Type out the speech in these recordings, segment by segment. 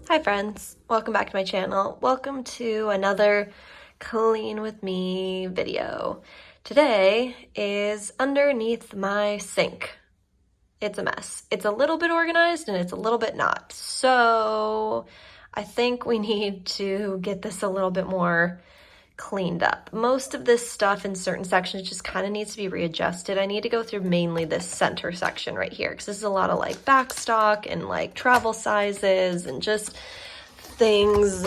Hi friends, welcome back to my channel. Welcome to another clean with me video. Today is underneath my sink. It's a mess. It's a little bit organized and it's a little bit not. So I think we need to get this a little bit more cleaned up. Most of this stuff in certain sections just kind of needs to be readjusted. I need to go through mainly this center section right here because this is a lot of like back stock and like travel sizes and just things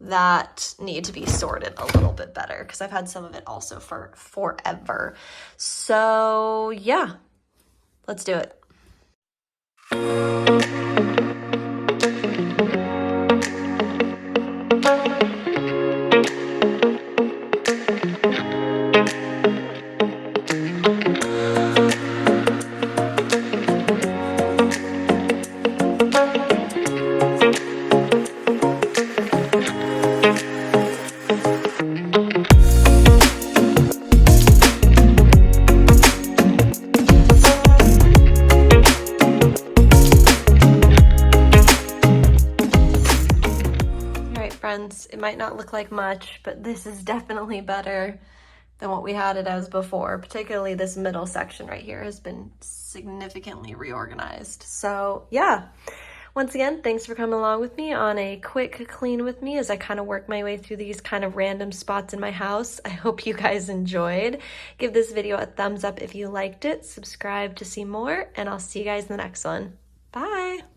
that need to be sorted a little bit better because I've had some of it also for forever. So yeah, let's do it. Friends, it might not look like much, but this is definitely better than what we had it as before. Particularly this middle section right here has been significantly reorganized. So yeah, once again, thanks for coming along with me on a quick clean with me as I kind of work my way through these kind of random spots in my house. I hope you guys enjoyed. Give this video a thumbs up if you liked it, subscribe to see more, and I'll see you guys in the next one. Bye.